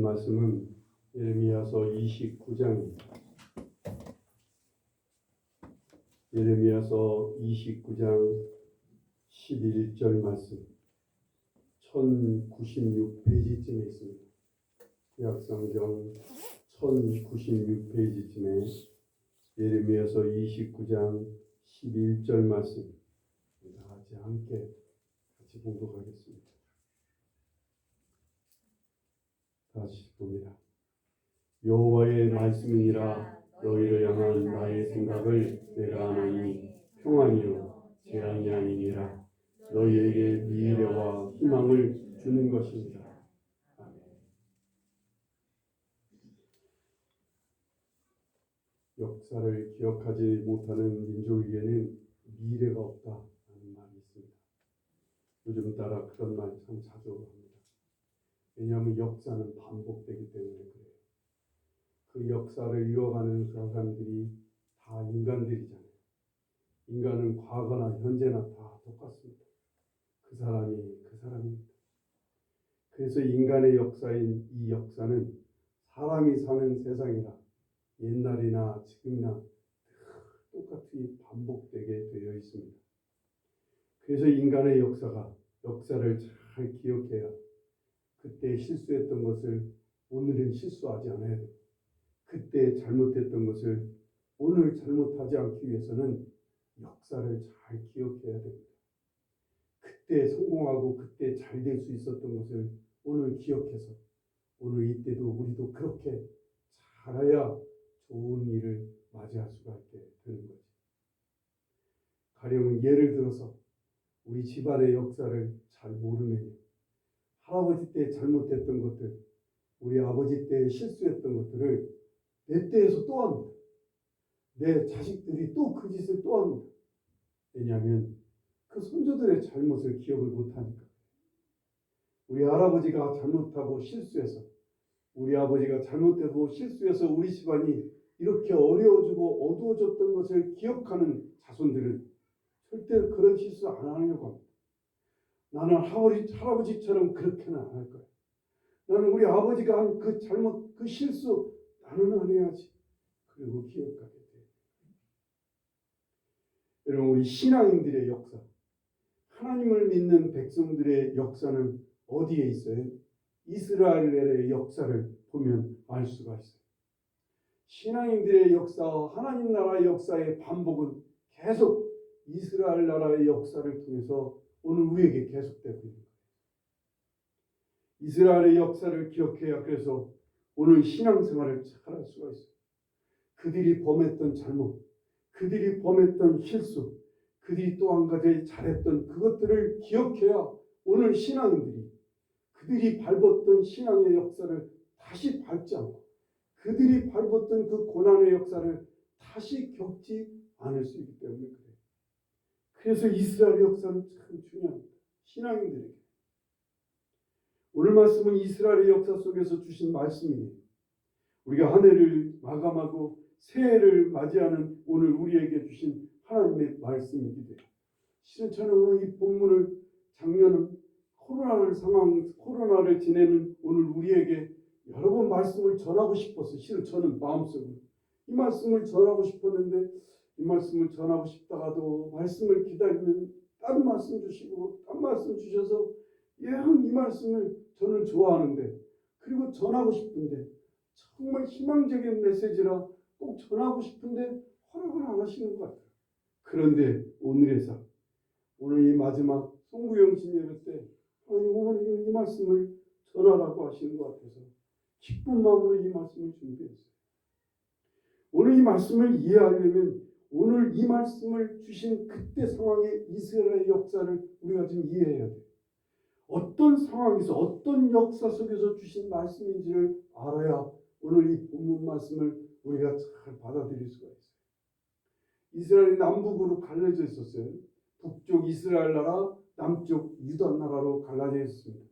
주신 말씀은 예레미야서 29장입니다. 예레미야서 29장 11절 말씀 1096페이지쯤에 있습니다. 구약성경 1096페이지쯤에 예레미야서 29장 11절 말씀 다 같이 함께 봉독하겠습니다. 다시 봅니다. 여호와의 말씀이니라. 너희를 향한 나의 생각을 내가 아나니 평안이요 재앙이 아니니라. 너희에게 미래와 희망을 주는 것입니다. 아멘. 역사를 기억하지 못하는 민족에게는 미래가 없다는 말이 있습니다. 요즘 따라 그런 말 참 자주 합니다. 왜냐하면 역사는 반복되기 때문에 그래요. 그 역사를 이뤄가는 사람들이 다 인간들이잖아요. 인간은 과거나 현재나 다 똑같습니다. 그 사람입니다. 그래서 인간의 역사인 이 역사는 사람이 사는 세상이라 옛날이나 지금이나 똑같이 반복되게 되어 있습니다. 그래서 인간의 역사를 잘 기억해야 그때 실수했던 것을 오늘은 실수하지 않아야 돼요. 그때 잘못했던 것을 오늘 잘못하지 않기 위해서는 역사를 잘 기억해야 됩니다. 그때 성공하고 그때 잘 될 수 있었던 것을 오늘 기억해서 오늘 이때도 우리도 그렇게 잘해야 좋은 일을 맞이할 수가 있게 되는 거죠. 가령 예를 들어서 우리 집안의 역사를 잘 모르면 할아버지 때 잘못했던 것들, 우리 아버지 때 실수했던 것들을 내 때에서 또 합니다. 내 자식들이 또 그 짓을 또 합니다. 왜냐하면 그 손주들의 잘못을 기억을 못하니까. 우리 할아버지가 잘못하고 실수해서 우리 아버지가 잘못되고 실수해서 우리 집안이 이렇게 어려워지고 어두워졌던 것을 기억하는 자손들은 절대 그런 실수 안 하려고 합니다. 나는 할아버지처럼 그렇게는 안 할 거야. 나는 우리 아버지가 한 그 잘못, 그 실수 나는 안 해야지. 그리고 기억하게 돼요. 여러분, 우리 신앙인들의 역사, 하나님을 믿는 백성들의 역사는 어디에 있어요? 이스라엘의 역사를 보면 알 수가 있어요. 신앙인들의 역사와 하나님 나라의 역사의 반복은 계속 이스라엘 나라의 역사를 통해서 오늘 우리에게 계속되고 있는 거예요. 이스라엘의 역사를 기억해야 그래서 오늘 신앙생활을 잘할 수가 있어요. 그들이 범했던 잘못, 그들이 범했던 실수, 그들이 또 한 가지 잘했던 그것들을 기억해야 오늘 신앙인들이 그들이 밟았던 신앙의 역사를 다시 밟지 않고 그들이 밟았던 그 고난의 역사를 다시 겪지 않을 수 있기 때문에 그래요. 그래서 이스라엘 역사는 참 중요합니다. 신앙인들에게. 오늘 말씀은 이스라엘의 역사 속에서 주신 말씀이에요. 우리가 한 해를 마감하고 새해를 맞이하는 오늘 우리에게 주신 하나님의 말씀이기도 해요. 실은 저는 오늘 이 본문을 작년은 코로나를 지내는 오늘 우리에게 여러 번 말씀을 전하고 싶어서 실은 저는 마음속으로 이 말씀을 전하고 싶었는데 이 말씀을 전하고 싶다가도 말씀을 기다리면 딴 말씀 주시고 딴 말씀 주셔서 영 이 말씀을 저는 좋아하는데 그리고 전하고 싶은데 정말 희망적인 메시지라 꼭 전하고 싶은데 허락을 안 하시는 것 같아요. 그런데 오늘 이 마지막 송구영신 예배 때 오늘 이 말씀을 전하라고 하시는 것 같아서 기쁜 마음으로 이 말씀을 준비했어요. 오늘 이 말씀을 이해하려면 오늘 이 말씀을 주신 그때 상황의 이스라엘의 역사를 우리가 지금 이해해야 돼요. 어떤 상황에서 어떤 역사 속에서 주신 말씀인지를 알아야 오늘 이 본문 말씀을 우리가 잘 받아들일 수가 있어요. 이스라엘이 남북으로 갈라져 있었어요. 북쪽 이스라엘 나라, 남쪽 유다 나라로 갈라져 있었습니다.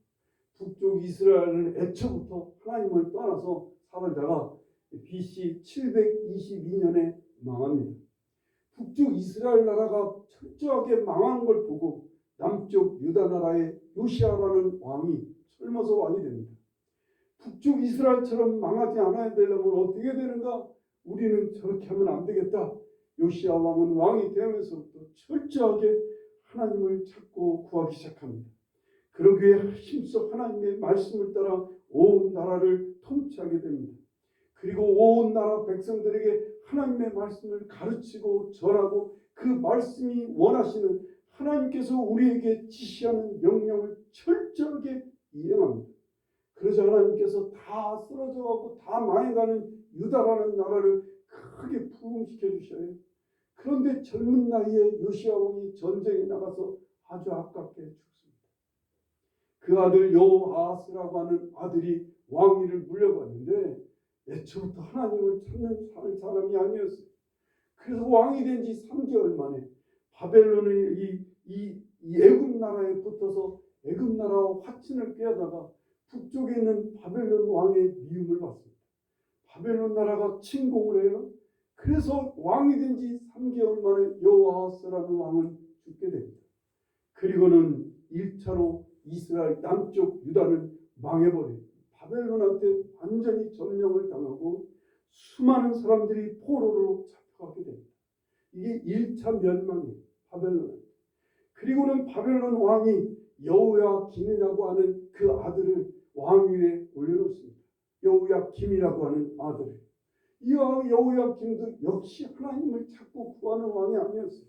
북쪽 이스라엘은 애초부터 하나님을 떠나서 살다가 BC 722년에 망합니다. 북쪽 이스라엘 나라가 철저하게 망한 걸 보고 남쪽 유다 나라의 요시아라는 왕이 젊어서 왕이 됩니다. 북쪽 이스라엘처럼 망하지 않아야 되려면 어떻게 되는가? 우리는 저렇게 하면 안 되겠다. 요시야 왕은 왕이 되면서부터 철저하게 하나님을 찾고 구하기 시작합니다. 그러기에 힘써 하나님의 말씀을 따라 온 나라를 통치하게 됩니다. 그리고 온 나라 백성들에게 하나님의 말씀을 가르치고 전하고 그 말씀이 원하시는 하나님께서 우리에게 지시하는 명령을 철저하게 이행합니다. 그러자 하나님께서 다 쓰러져가고 다 망해가는 유다라는 나라를 크게 부흥시켜 주셔요. 그런데 젊은 나이에 요시야 왕이 전쟁에 나가서 아주 아깝게 죽습니다. 그 아들 여호아스라고 하는 아들이 왕위를 물려받는데 애초부터 하나님을 찾는 사람이 아니었어요. 그래서 왕이 된 지 3개월 만에 바벨론의 이 애굽 나라에 붙어서 애굽 나라와 화친을 깨다가 북쪽에 있는 바벨론 왕의 미움을 받습니다. 바벨론 나라가 침공을 해요. 그래서 왕이 된 지 3개월 만에 여호아스라는 왕은 죽게 됩니다. 그리고는 1차로 이스라엘 남쪽 유다는 망해버립니다. 바벨론한테 완전히 점령을 당하고 수많은 사람들이 포로로 잡혀가게 됩니다. 이게 1차 멸망이에요. 바벨론. 그리고는 바벨론 왕이 여호야김이라고 하는 그 아들을 왕위에 올려놓습니다. 여호야김이라고 하는 아들을. 이 왕 여호야김도 역시 하나님을 찾고 구하는 왕이 아니었어요.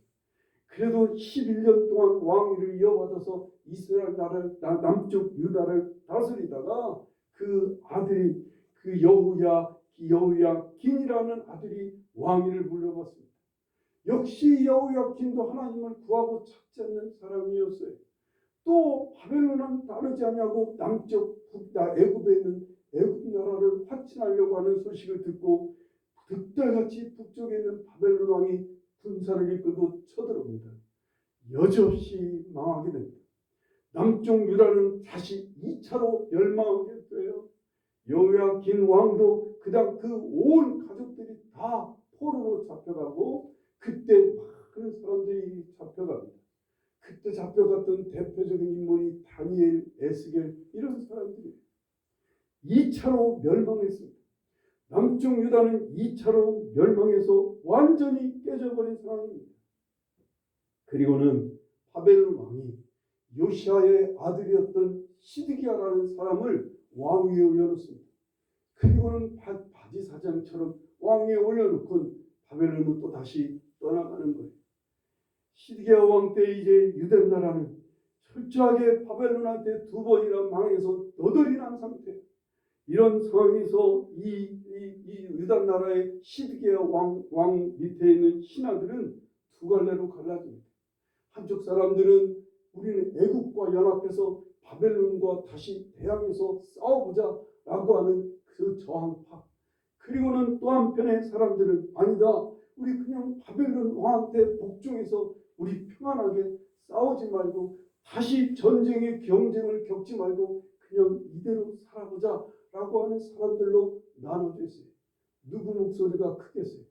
그래도 11년 동안 왕위를 이어받아서 이스라엘 나라를 남쪽 유다를 다스리다가 그 아들이 그 여호야김이라는 아들이 왕위를 물려받습니다. 역시 여호야김도 하나님을 구하고 찾지 않는 사람이었어요. 또 바벨론은 다르지 않냐고 남쪽 애굽에 있는 애굽 나라를 화친하려고 하는 소식을 듣고 득달같이 북쪽에 있는 바벨론 왕이 군사를 이끌고 쳐들어옵니다. 여지없이 망하게 됩니다. 남쪽 유다는 다시 2차로 멸망하게 돼요. 여호야긴 왕도 그다음 그 온 가족들이 다 포로로 잡혀가고 그때 많은 사람들이 잡혀갑니다. 그때 잡혀갔던 대표적인 인물이 다니엘, 에스겔 이런 사람들이 2차로 멸망했습니다. 남쪽 유다는 2차로 멸망해서 완전히 깨져버린 상황입니다. 그리고는 바벨론 왕이 요시아의 아들이었던 시드기야라는 사람을 왕위에 올려놓습니다. 그리고는 바지사장처럼 왕위에 올려놓고 바벨론은 또 다시 떠나가는 거예요. 시드기야 왕 때 이제 유대 나라는 철저하게 바벨론한테 2번이나 망해서 너덜이 난 상태. 이런 상황에서 이 유다 나라의 시드기야 왕 밑에 있는 신하들은 두 갈래로 갈라집니다. 한쪽 사람들은 우리는 애국과 연합해서 바벨론과 다시 대항해서 싸워보자라고 하는 그 저항파. 그리고는 또 한편의 사람들은 아니다. 우리 그냥 바벨론 왕한테 복종해서 우리 평안하게 싸우지 말고 다시 전쟁의 경쟁을 겪지 말고 그냥 이대로 살아보자라고 하는 사람들로 나눠져 있어요. 누구 목소리가 크겠어요?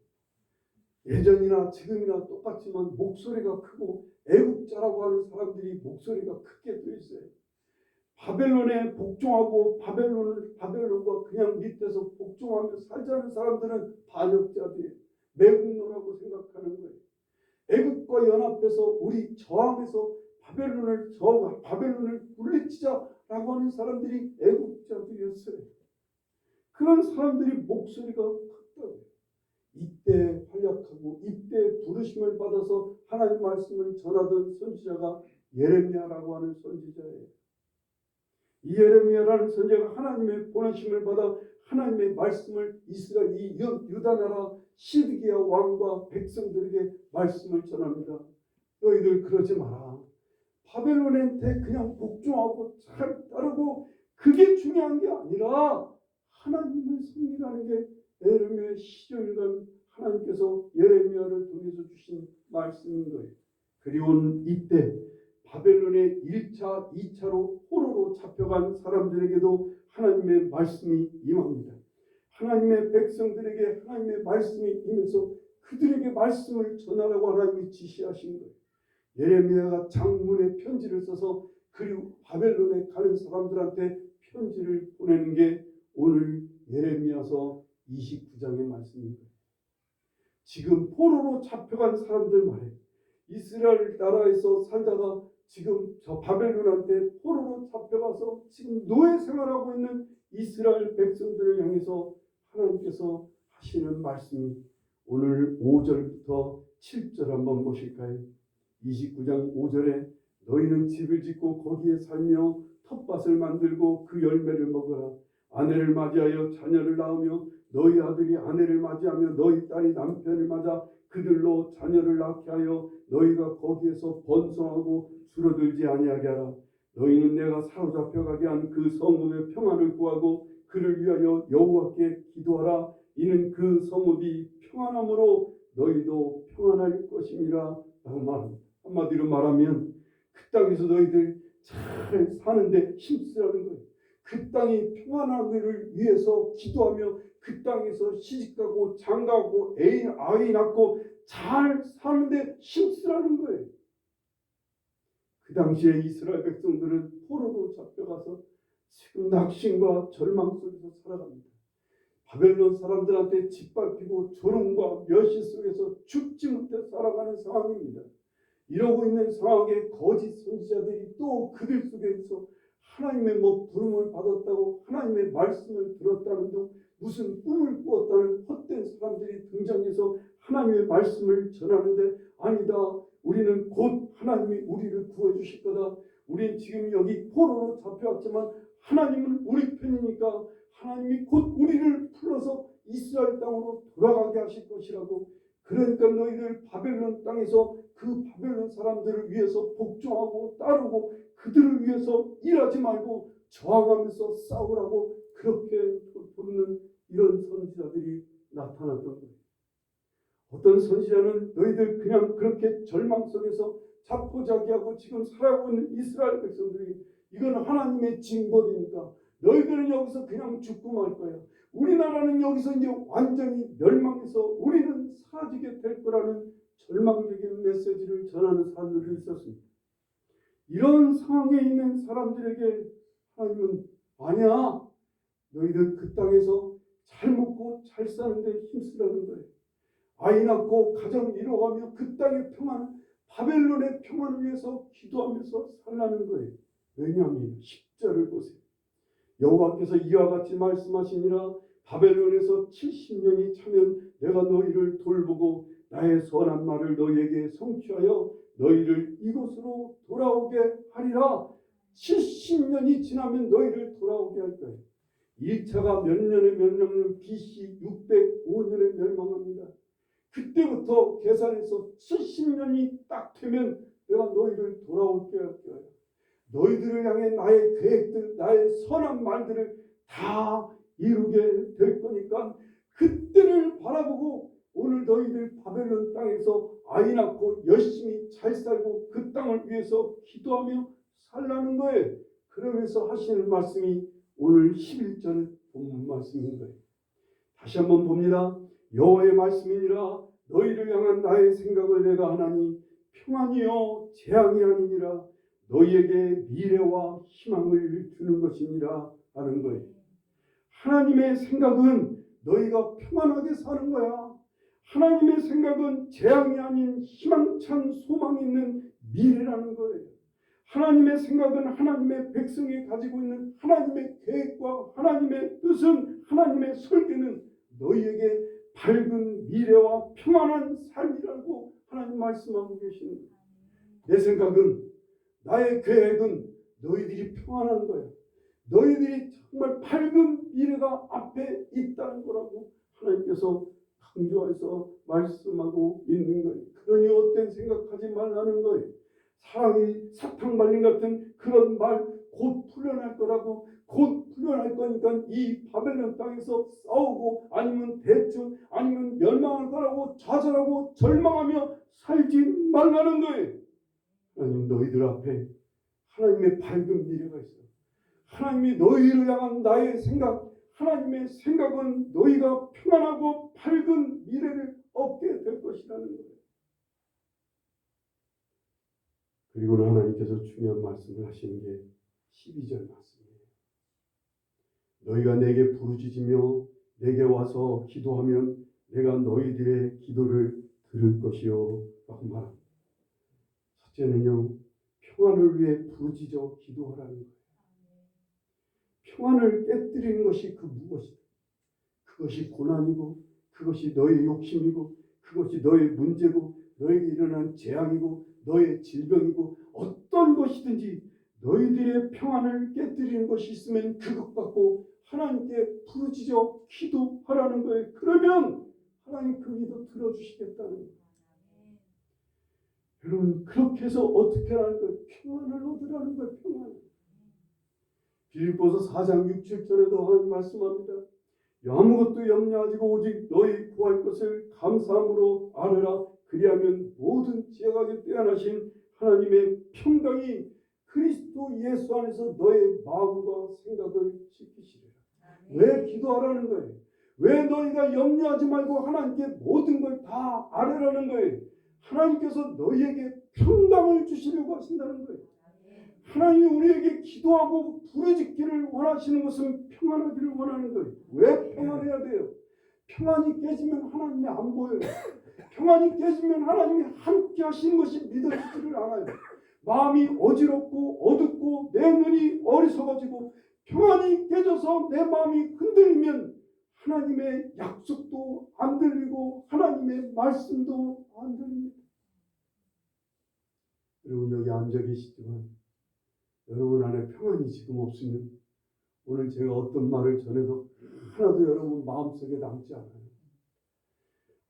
예전이나 지금이나 똑같지만 목소리가 크고 애국자라고 하는 사람들이 목소리가 크게 돼 있어요. 바벨론에 복종하고 바벨론과 그냥 밑에서 복종하며 살자는 사람들은 반역자들이에요. 매국노라고 생각하는 거예요. 애국과 연합해서 우리 저항해서 바벨론을 물리치자라고 하는 사람들이 애국자들이었어요. 그런 사람들이 목소리가 컸다고요. 이때 활약하고 이때 부르심을 받아서 하나님 말씀을 전하던 선지자가 예레미야라고 하는 선지자예요. 이 예레미야라는 선지자가 하나님의 보내심을 받아 하나님의 말씀을 이스라엘 이 유다 나라 시드기야 왕과 백성들에게 말씀을 전합니다. 너희들 그러지 마라. 바벨론한테 그냥 복종하고 잘 따르고 그게 중요한 게 아니라 하나님을 섬기라는 게 예레미야의 시절간 하나님께서 예레미야를 통해서 주신 말씀인 거예요. 그리고는 이때 바벨론의 1차, 2차로 포로로 잡혀간 사람들에게도 하나님의 말씀이 임합니다. 하나님의 백성들에게 하나님의 말씀이 임해서 그들에게 말씀을 전하라고 하나님이 지시하신 거예요. 예레미야가 장문의 편지를 써서 그리고 바벨론에 가는 사람들한테 편지를 보내는 게 오늘 예레미야서 29장의 말씀입니다. 지금 포로로 잡혀간 사람들 말이에요. 이스라엘 나라에서 살다가 지금 저 바벨론한테 포로로 잡혀가서 지금 노예 생활하고 있는 이스라엘 백성들을 향해서 하나님께서 하시는 말씀이 오늘 5절부터 7절 한번 보실까요? 29장 5절에 너희는 집을 짓고 거기에 살며 텃밭을 만들고 그 열매를 먹으라. 아내를 맞이하여 자녀를 낳으며 너희 아들이 아내를 맞이하며 너희 딸이 남편을 맞아 그들로 자녀를 낳게 하여 너희가 거기에서 번성하고 줄어들지 아니하게 하라. 너희는 내가 사로잡혀 가게 한 그 성읍의 평안을 구하고 그를 위하여 여호와께 기도하라. 이는 그 성읍이 평안함으로 너희도 평안할 것임이라 라고 말합니다. 한마디로 말하면 그 땅에서 너희들 잘 사는데 힘쓰라는 거예요. 그 땅이 평안하기를 위해서 기도하며 그 땅에서 시집가고 장가고 아이 낳고 잘 사는데 힘쓰라는 거예요. 그 당시에 이스라엘 백성들은 포로로 잡혀가서 지금 낙심과 절망 속에서 살아갑니다. 바벨론 사람들한테 짓밟히고 조롱과 멸시 속에서 죽지 못해 살아가는 상황입니다. 이러고 있는 상황에 거짓 선지자들이 또 그들 속에서 하나님의 부름을 받았다고 하나님의 말씀을 들었다는 등 무슨 꿈을 꾸었다는 헛된 사람들이 등장해서 하나님의 말씀을 전하는데 아니다. 우리는 곧 하나님이 우리를 구해 주실 거다. 우린 지금 여기 포로로 잡혀왔지만 하나님은 우리 편이니까 하나님이 곧 우리를 불러서 이스라엘 땅으로 돌아가게 하실 것이라고. 그러니까 너희들 바벨론 땅에서 그 바벨론 사람들을 위해서 복종하고 따르고 그들을 위해서 일하지 말고 저항하면서 싸우라고 그렇게 부르는 이런 선지자들이 나타났던 거예요. 어떤 선지자는 너희들 그냥 그렇게 절망 속에서 자포자기하고 지금 살아가고 있는 이스라엘 백성들이 이건 하나님의 징벌이니까 너희들은 여기서 그냥 죽고 말 거야. 우리나라는 여기서 이제 완전히 멸망해서 우리는 사라지게 될 거라는 절망적인 메시지를 전하는 사람들이 있었습니다. 이런 상황에 있는 사람들에게 하나님은 아니야. 너희들 그 땅에서 잘 먹고 잘 사는데 힘쓰라는 거예요. 아이 낳고 가정 이뤄가며 그 땅의 평안, 바벨론의 평안을 위해서 기도하면서 살라는 거예요. 왜냐하면 10절을 보세요. 여호와께서 이와 같이 말씀하시니라. 바벨론에서 70년이 차면 내가 너희를 돌보고 나의 선한 말을 너희에게 성취하여 너희를 이곳으로 돌아오게 하리라. 70년이 지나면 너희를 돌아오게 할 거예요. 1차가 몇 년에 멸망하는 BC 605년에 멸망합니다. 그때부터 계산해서 70년이 딱 되면 내가 너희를 돌아올게 할 거예요. 너희들을 향해 나의 계획들, 나의 선한 말들을 다 이루게 될 거니까 그때를 바라보고 오늘 너희들 바벨론 땅에서 아이 낳고 열심히 잘 살고 그 땅을 위해서 기도하며 살라는 거예요. 그러면서 하시는 말씀이 오늘 11절 본문 말씀인 거예요. 다시 한번 봅니다. 여호와의 말씀이니라. 너희를 향한 나의 생각을 내가 하나니 평안이요 재앙이 아니니라. 너희에게 미래와 희망을 주는 것이니라 하는 거예요. 하나님의 생각은 너희가 평안하게 사는 거야. 하나님의 생각은 재앙이 아닌 희망찬 소망이 있는 미래라는 거예요. 하나님의 생각은 하나님의 백성이 가지고 있는 하나님의 계획과 하나님의 뜻은 하나님의 설계는 너희에게 밝은 미래와 평안한 삶이라고 하나님 말씀하고 계시는 거예요. 내 생각은 나의 계획은 너희들이 평안한 거야. 너희들이 정말 밝은 미래가 앞에 있다는 거라고 하나님께서 강조해서 말씀하고 있는 거예요. 그러니 헛된 생각하지 말라는 거예요. 사랑이 사탕 발림 같은 그런 말 곧 풀려날 거라고. 곧 풀려날 거니까 이 바벨론 땅에서 싸우고 아니면 대충 아니면 멸망할 거라고 좌절하고 절망하며 살지 말라는 거예요. 하나님 너희들 앞에 하나님의 밝은 미래가 있어요. 하나님이 너희를 향한 나의 생각, 하나님의 생각은 너희가 평안하고 밝은 미래를 얻게 될 것이라는 거예요. 그리고는 하나님께서 중요한 말씀을 하시는 게 12절 말씀이에요. 너희가 내게 부르짖으며 내게 와서 기도하면 내가 너희들의 기도를 들을 것이요 라고 말합니다. 첫째는요, 평안을 위해 부르짖어 기도하라는 거예요. 평안을 깨뜨리는 것이 그 무엇이다. 그것이 고난이고 그것이 너의 욕심이고 그것이 너의 문제고 너에게 일어난 재앙이고 너의 질병이고 어떤 것이든지 너희들의 평안을 깨뜨리는 것이 있으면 그것 갖고 하나님께 부르짖어 기도하라는 거예요. 그러면 하나님 그 기도 들어주시겠다는 거예요. 여러분, 그렇게 해서 어떻게 하라는 거예요? 평안을 얻으라는 거예요. 평안. 빌립보서 4장 6, 7절에도 하나님 말씀합니다. 아무것도 염려하지 고 오직 너희 구할 것을 감사함으로 아뢰라. 그리하면 모든 지혜하게 뛰어나신 하나님의 평강이 그리스도 예수 안에서 너의 마음과 생각을 지키시리라. 왜 기도하라는 거예요? 왜 너희가 염려하지 말고 하나님께 모든 걸 다 아뢰라는 거예요? 하나님께서 너희에게 평강을 주시려고 하신다는 거예요. 하나님이 우리에게 기도하고 부르짖기를 원하시는 것은 평안하기를 원하는 거예요. 왜 평안해야 돼요? 평안이 깨지면 하나님이 안 보여요. 평안이 깨지면 하나님이 함께 하시는 것이 믿어지지를 않아요. 마음이 어지럽고 어둡고 내 눈이 어리석어지고 평안이 깨져서 내 마음이 흔들리면 하나님의 약속도 안 들리고 하나님의 말씀도 안 들립니다. 여러분, 여기 앉아 계시지만 여러분 안에 평안이 지금 없으면 오늘 제가 어떤 말을 전해도 하나도 여러분 마음속에 남지 않아요.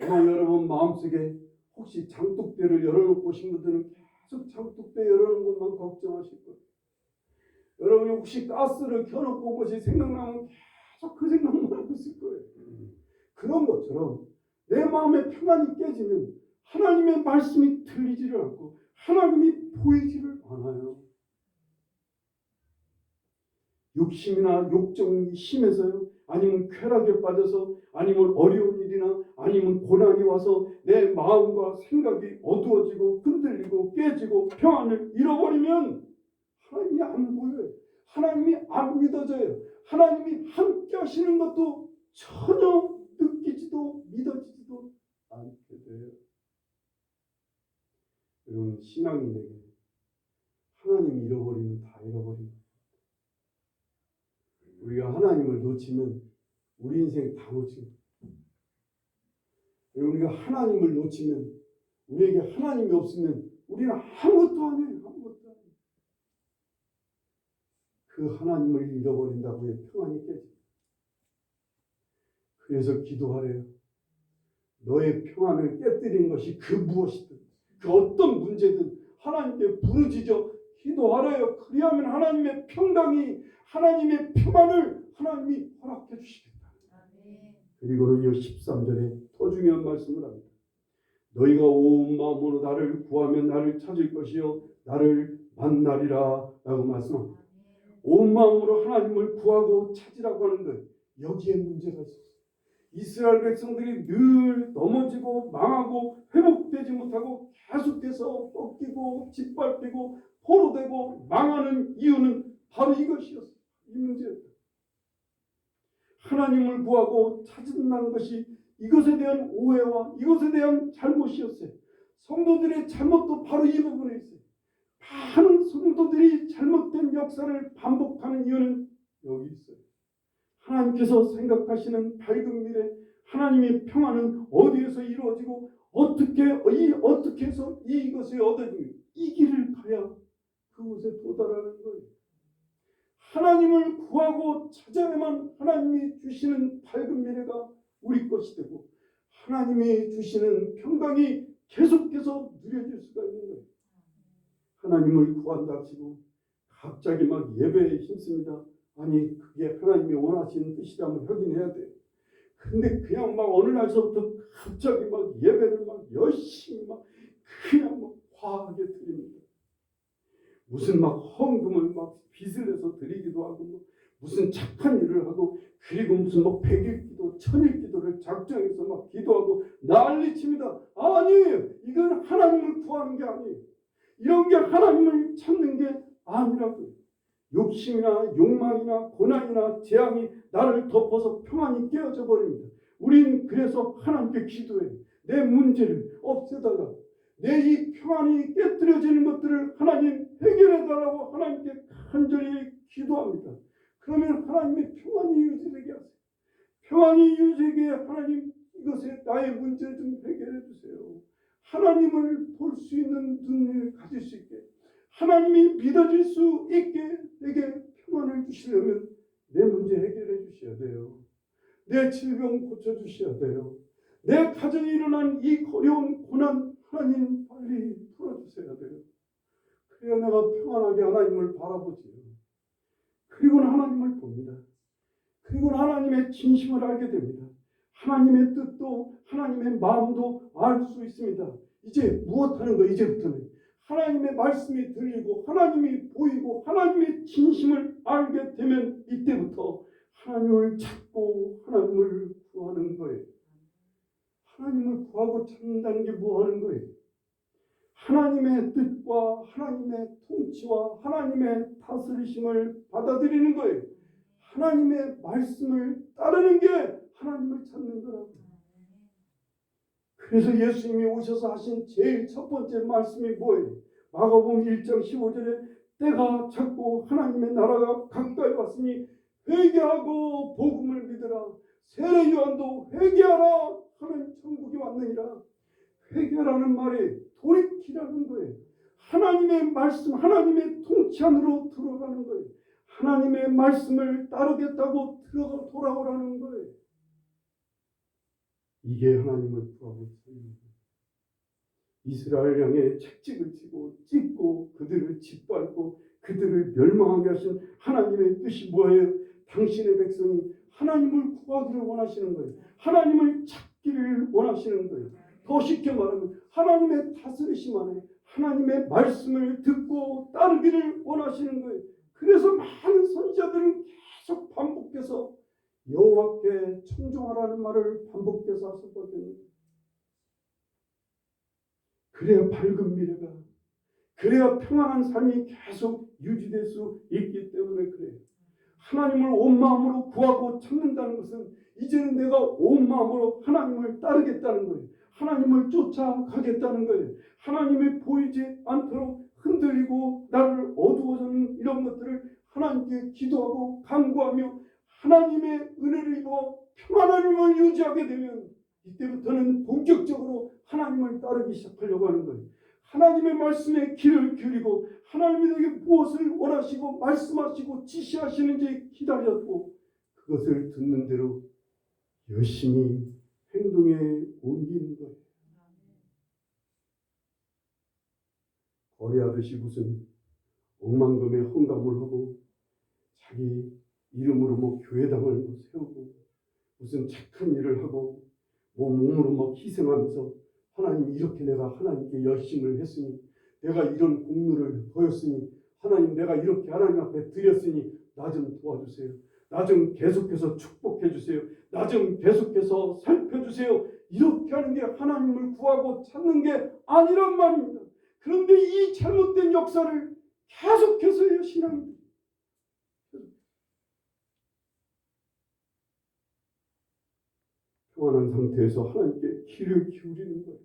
오늘 여러분 마음속에 혹시 장독대를 열어놓고 오신 분들은 계속 장독대 열어놓은 것만 걱정하실 거예요. 여러분이 혹시 가스를 켜놓고 온 것이 생각나면 계속 그 생각만 하고 있을 거예요. 그런 것처럼 내 마음의 평안이 깨지면 하나님의 말씀이 들리지를 않고 하나님이 보이지를 않아요. 욕심이나 욕정이 심해서요, 아니면 쾌락에 빠져서, 아니면 어려운 일이나 아니면 고난이 와서 내 마음과 생각이 어두워지고 흔들리고 깨지고 평안을 잃어버리면 하나님이 안 보여요. 하나님이 안 믿어져요. 하나님이 함께 하시는 것도 전혀 느끼지도 믿어지지도 않게 돼요. 여러분, 신앙인에게 하나님 잃어버리면 다 잃어버립니다. 우리가 하나님을 놓치면 우리 인생 다 놓칩니다. 우리가 하나님을 놓치면, 우리에게 하나님이 없으면 우리는 아무것도 아니에요. 아무것도 아니에요. 그 하나님을 잃어버린다고 해서 평안이 깨집니다. 그래서 기도하래요. 너의 평안을 깨뜨리는 것이 그 무엇이든, 그 어떤 문제든 하나님께 부르짖어 기도하래요. 그리하면 하나님의 평강이, 하나님의 평안을 하나님이 허락해 주시겠다. 그리고는요, 13절에 더 중요한 말씀을 합니다. 너희가 온 마음으로 나를 구하면 나를 찾을 것이요 나를 만나리라 라고 말씀합니다. 온 마음으로 하나님을 구하고 찾으라고 하는 것, 여기에 문제가 있었어요. 이스라엘 백성들이 늘 넘어지고 망하고 회복되지 못하고 계속해서 꺾이고 짓밟히고 포로되고 망하는 이유는 바로 이것이었어요. 이 문제였어요. 하나님을 구하고 찾는다는 것이 이것에 대한 오해와 이것에 대한 잘못이었어요. 성도들의 잘못도 바로 이 부분에 있어요. 많은 성도들이 잘못된 역사를 반복하는 이유는 여기 있어요. 하나님께서 생각하시는 밝은 미래, 하나님의 평안은 어디에서 이루어지고 어떻게 해서 이것을 얻어지고 이 길을 가야 그곳에 도달하는 거예요. 하나님을 구하고 찾아야만 하나님이 주시는 밝은 미래가 우리 것이 되고 하나님이 주시는 평강이 계속해서 누려질 수가 있는 거예요. 하나님을 구한다 치고 갑자기 막 예배에 힘씁니다. 아니, 그게 하나님이 원하시는 뜻이라면 하긴 해야 돼요. 근데 그냥 막 어느 날서부터 갑자기 막 예배를 막 열심히 막 그냥 막 과하게 드립니다. 무슨 막 헌금을 막 빚을 내서 드리기도 하고 뭐 무슨 착한 일을 하고 그리고 무슨 막 100일 기도, 1000일 기도를 작정해서 막 기도하고 난리칩니다. 아니에요. 이건 하나님을 구하는 게 아니에요. 이런 게 하나님을 찾는 게 아니라고요. 욕심이나 욕망이나 고난이나 재앙이 나를 덮어서 평안이 깨어져 버립니다. 우린 그래서 하나님께 기도해요. 내 문제를 없애달라. 내 이 평안이 깨뜨려지는 것들을 하나님 해결해달라고 하나님께 간절히 기도합니다. 그러면 하나님의 평안이 유지되게 하세요. 평안이 유지되게 하나님 이것에 나의 문제 좀 해결해 주세요. 하나님을 볼 수 있는 눈을 가질 수 있게, 하나님이 믿어질 수 있게 내게 평안을 주시려면 내 문제 해결해 주셔야 돼요. 내 질병 고쳐주셔야 돼요. 내 가정에 일어난 이 어려운 고난 하나님 빨리 풀어주셔야 돼요. 그래야 내가 평안하게 하나님을 바라보지요. 그리고는 하나님을 봅니다. 그리고는 하나님의 진심을 알게 됩니다. 하나님의 뜻도 하나님의 마음도 알 수 있습니다. 이제 무엇 하는 거예요? 이제부터는 하나님의 말씀이 들리고 하나님이 보이고 하나님의 진심을 알게 되면 이때부터 하나님을 찾고 하나님을 구하는 거예요. 하나님을 구하고 찾는다는 게 뭐 하는 거예요? 하나님의 뜻과 하나님의 통치와 하나님의 다스리심을 받아들이는 거예요. 하나님의 말씀을 따르는 게 하나님을 찾는 거라고. 그래서 예수님이 오셔서 하신 제일 첫 번째 말씀이 뭐예요? 마가복음 1장 15절에 때가 찼고 하나님의 나라가 가까이 왔으니 회개하고 복음을 믿으라. 세례 요한도 회개하라 하는 천국이 왔느니라. 회개라는 말이 돌이키라는 거예요. 하나님의 말씀, 하나님의 통치 안으로 들어가는 거예요. 하나님의 말씀을 따르겠다고 돌아오라는 거예요. 이게 하나님을 구하고 있습니다. 이스라엘 향해 책찍을 찍고 그들을 짓밟고 그들을 멸망하게 하신 하나님의 뜻이 뭐예요? 당신의 백성이 하나님을 구하기를 원하시는 거예요. 하나님을 찾기를 원하시는 거예요. 더 쉽게 말하면 하나님의 다스리심 안에 하나님의 말씀을 듣고 따르기를 원하시는 거예요. 그래서 많은 선지자들은 계속 반복해서 여호와께 청종하라는 말을 반복해서 하셨거든요. 그래야 밝은 미래가, 그래야 평안한 삶이 계속 유지될 수 있기 때문에 그래요. 하나님을 온 마음으로 구하고 찾는다는 것은 이제는 내가 온 마음으로 하나님을 따르겠다는 거예요. 하나님을 쫓아가겠다는 거예요. 하나님이 보이지 않도록 흔들리고 나를 어두워지는 이런 것들을 하나님께 기도하고 간구하며 하나님의 은혜를 입어 평안함을 유지하게 되면 이때부터는 본격적으로 하나님을 따르기 시작하려고 하는 거예요. 하나님의 말씀에 귀를 기울이고 하나님이 내게 무엇을 원하시고 말씀하시고 지시하시는지 기다렸고 그것을 듣는 대로 열심히 행동에 옮기는 거예요. 거래하듯이 무슨 억만금의 헌감을 하고 자기 이름으로 교회당을 세우고 무슨 착한 일을 하고 몸으로 희생하면서 하나님 이렇게 내가 하나님께 열심을 했으니 내가 이런 공로를 보였으니 하나님 내가 이렇게 하나님 앞에 드렸으니 나 좀 도와주세요. 나 좀 계속해서 축복해 주세요. 나 좀 계속해서 살펴주세요. 이렇게 하는 게 하나님을 구하고 찾는 게 아니란 말입니다. 그런데 이 잘못된 역사를 계속해서 해요, 신앙이. 평안한 상태에서 하나님께 귀를 기울이는 거예요.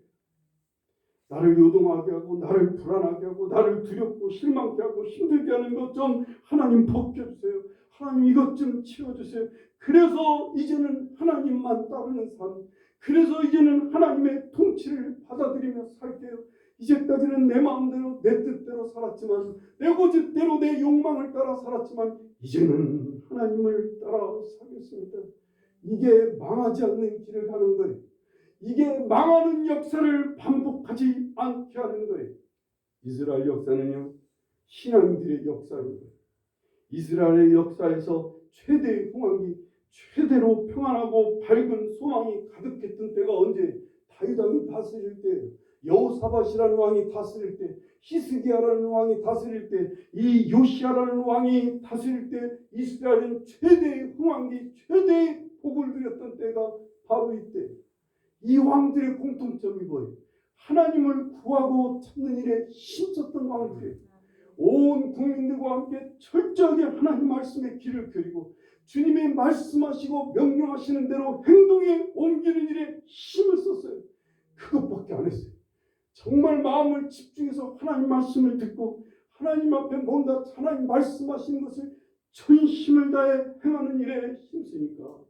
나를 요동하게 하고 나를 불안하게 하고 나를 두렵고 실망케 하고 힘들게 하는 것 좀 하나님 벗겨주세요. 하나님 이것 좀 치워주세요. 그래서 이제는 하나님만 따르는 삶, 그래서 이제는 하나님의 통치를 받아들이며 살게요. 이제까지는 내 마음대로 내 뜻대로 살았지만 내 고집대로 내 욕망을 따라 살았지만 이제는 하나님을 따라 살겠습니다. 이게 망하지 않는 길을 가는 거예요. 이게 망하는 역사를 반복하지 않게 하는 거예요. 이스라엘 역사는요, 신앙인들의 역사입니다. 이스라엘의 역사에서 최대의 흥왕이 최대로 평안하고 밝은 소망이 가득했던 때가 언제? 다윗 왕이 다스릴 때, 여호사밧이라는 왕이 다스릴 때, 히스기야라는 왕이 다스릴 때, 이 요시야라는 왕이 다스릴 때 이스라엘은 최대의 흥왕기, 최대의 복을 누렸던 때가 바로 이때. 이 왕들의 공통점이 뭐예요? 하나님을 구하고 찾는 일에 힘썼던 왕들이에요. 온 국민들과 함께 철저하게 하나님 말씀에 귀를 기울이고 주님의 말씀하시고 명령하시는 대로 행동에 옮기는 일에 힘을 썼어요. 그것밖에 안 했어요. 정말 마음을 집중해서 하나님 말씀을 듣고 하나님 앞에 뭔가 하나님 말씀하시는 것을 전심을 다해 행하는 일에 힘쓰니까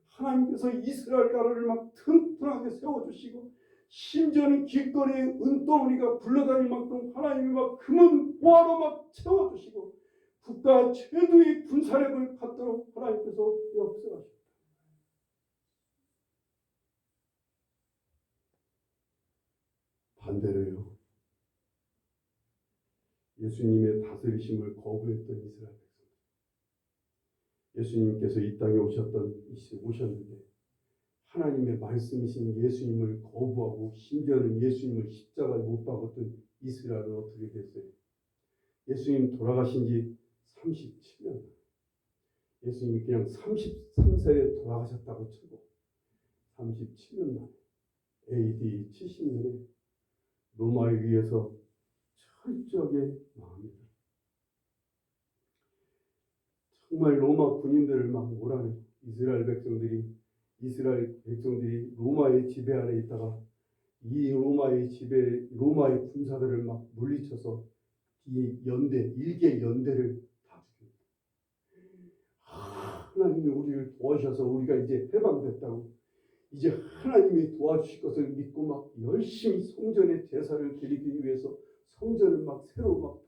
하나님께서 이스라엘 나라를 막 튼튼하게 세워주시고 심지어는 길거리에 은덩어리가 굴러다닐 만큼 하나님이 막 금은 보화로 막 채워주시고 국가 최고의 군사력을 갖도록 하나님께서 역사하셨다. 반대로요. 예수님의 다스리심을 거부했던 이스라엘 백성. 예수님께서 이 땅에 오셨는데 하나님의 말씀이신 예수님을 거부하고 심지어는 예수님을 십자가에 못 박았던 이스라엘은 어떻게 됐어요? 예수님 돌아가신 지 37년. 예수님이 그냥 33세에 돌아가셨다고 치고 37년 만에 AD 70년에 로마에 의해서 철저하게 망합니다. 정말 로마 군인들을 막 몰아내고 이스라엘 백성들이 로마의 지배 아래 있다가 이 로마의 군사들을 막 물리쳐서 이 일개 연대를 다 죽입니다. 하나님이 우리를 도와주셔서 우리가 이제 해방됐다고 이제 하나님이 도와주실 것을 믿고 막 열심히 성전의 제사를 드리기 위해서 성전을 막 새로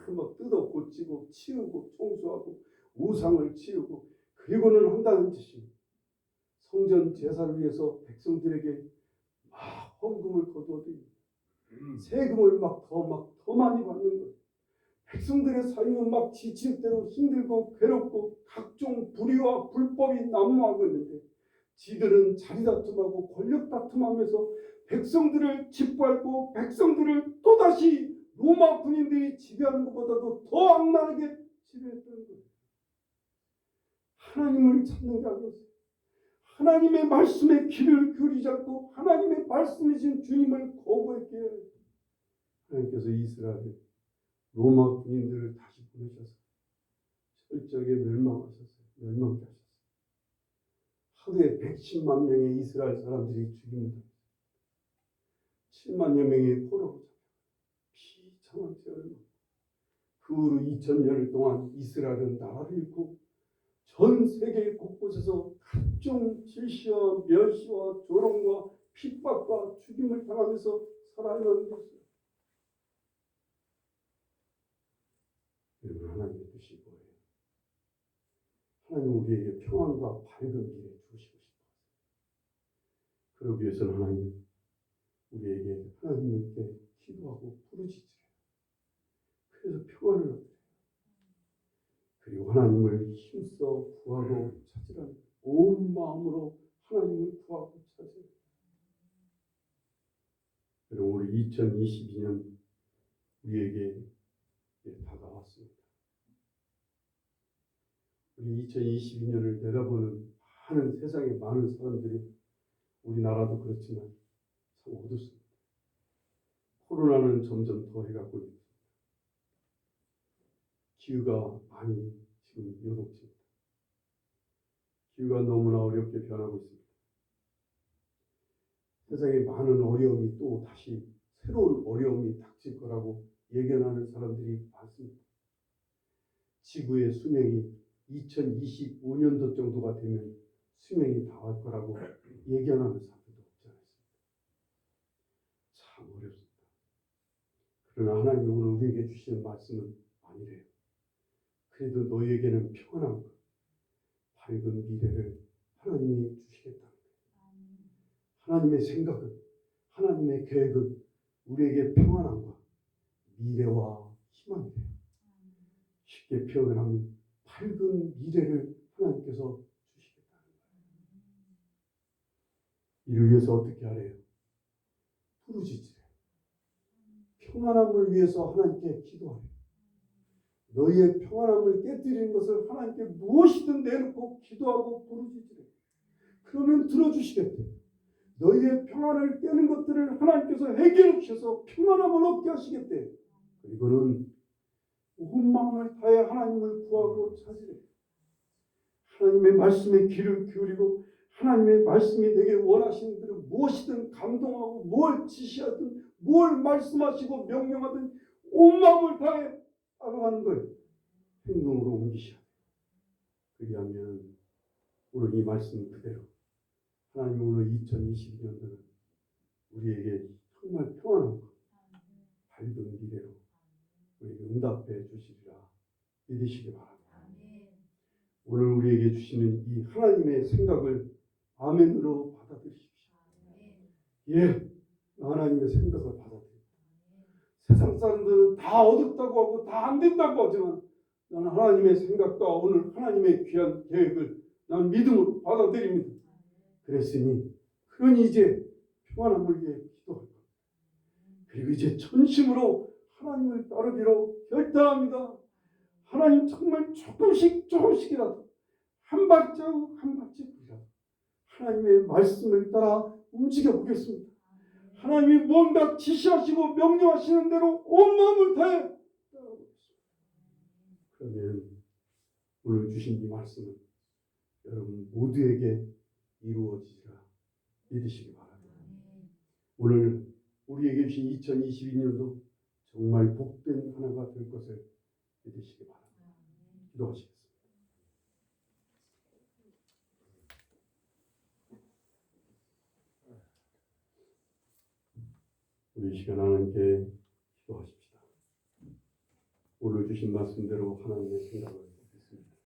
막 뜯어 고치고 치우고 청소하고 우상을 치우고 그리고는 한다는 짓이 성전 제사를 위해서 백성들에게 막 헌금을 거두어드리고 세금을 더 많이 받는 거예요. 백성들의 삶은 막 지칠 대로 힘들고 괴롭고 각종 불의와 불법이 난무하고 있는데 지들은 자리다툼하고 권력다툼하면서 백성들을 짓밟고 백성들을 또다시 로마 군인들이 지배하는 것보다도 더 악랄하게 지배했다는 거예요. 하나님을 찾는 게 아니었어요. 하나님의 말씀에 귀를 기울이지 않고 하나님의 말씀이신 주님을 거부했기에 하나님께서 이스라엘 로마 군인들을 다시 보내셔서 철저하게 멸망하게 하셨어요. 하루에 110만 명의 이스라엘 사람들이 죽입니다. 7만여 명의 포로로 잡혀 비참한 죄를 받고 그 후로 2000년을 동안 이스라엘은 나라를 잃고 전 세계 곳곳에서 각종 질시와 멸시와 조롱과 핍박과 죽임을 당하면서 살아가는 것이에요. 여러분, 하나님의 뜻이 뭐예요? 하나님 우리에게 평안과 밝은 미래 주시고 싶어요. 그러기 위해서는 하나님 우리에게 하나님께 기도하고 부르짖으래요. 그래서 평안을 얻으래요. 그리고 하나님을 힘써 구하고 찾으라는 온 마음으로 하나님을 구하고 찾으래요. 그리고 우리 2022년 우리에게 다가왔습니다. 우리 2022년을 내다보는 많은 세상의 많은 사람들이 우리나라도 그렇지만 참 어둡습니다. 코로나는 점점 더 해가고 있습니다. 기후가 많이 지금 요동칩니다. 기후가 너무나 어렵게 변하고 있습니다. 세상에 많은 어려움이 또 다시 새로운 어려움이 닥칠 거라고 예견하는 사람들이 많습니다. 지구의 수명이 2025년도 정도가 되면 수명이 다할 거라고 예견하는 사람들도 없지 않습니다. 참 어렵습니다. 그러나 하나님이 오늘 우리에게 주시는 말씀은 아니래요. 그래도 너희에게는 평안함과 밝은 미래를 하나님이 주시겠다는 거예요. 하나님의 생각은, 하나님의 계획은 우리에게 평안함과 미래와 희망이래요. 쉽게 표현하면 밝은 미래를 하나님께서 주시겠다는 거예요. 이를 위해서 어떻게 하래요? 부르짖으래요. 평안함을 위해서 하나님께 기도하래요. 너희의 평안함을 깨뜨리는 것을 하나님께 무엇이든 내놓고 기도하고 부르짖으래요. 그러면 들어주시겠대요. 너희의 평안을 깨는 것들을 하나님께서 해결해 주셔서 평안함을 얻게 하시겠대요. 그리고는 온 마음을 다해 하나님을 구하고 찾으래요. 하나님의 말씀에 귀를 기울이고 하나님의 말씀이 내게 원하시는 대로 무엇이든 감동하고 뭘 지시하든 뭘 말씀하시고 명령하든 온 마음을 다해 따라가는 거예요. 행동으로 옮기셔야 돼요. 그리하면 오늘 이 말씀 그대로 하나님 오늘 2022년도는 우리에게 정말 평안한 밝은 미래로 우리에게 응답해 주시리라 믿으시기 바랍니다. 오늘 우리에게 주시는 이 하나님의 생각을 아멘으로 받아들이십시오. 예, 하나님의 생각을 받아들입니다. 세상 사람들은 다 어둡다고 하고 다 안 된다고 하지만 나는 하나님의 생각과 오늘 하나님의 귀한 계획을 난 믿음으로 받아들입니다. 그랬으니 그러니 이제 평안함을 위해 기도할 겁니다. 그리고 이제 전심으로 하나님을 따르기로 결단합니다. 하나님 정말 조금씩이라도 한 발짝 한 발짝이라도 하나님의 말씀을 따라 움직여 보겠습니다. 하나님이 뭔가 지시하시고 명령하시는 대로 온 마음을 다해 따라보겠습니다. 그러면 오늘 주신 이 말씀은 여러분 모두에게 이루어지리라 믿으시기 바랍니다. 오늘 우리에게 주신 2022년도 정말 복된 하나가 될 것을 믿으시기 바랍니다. 기도하시겠습니다. 우리 시간 하나님께 기도하십시다. 오늘 주신 말씀대로 하나님의 생각을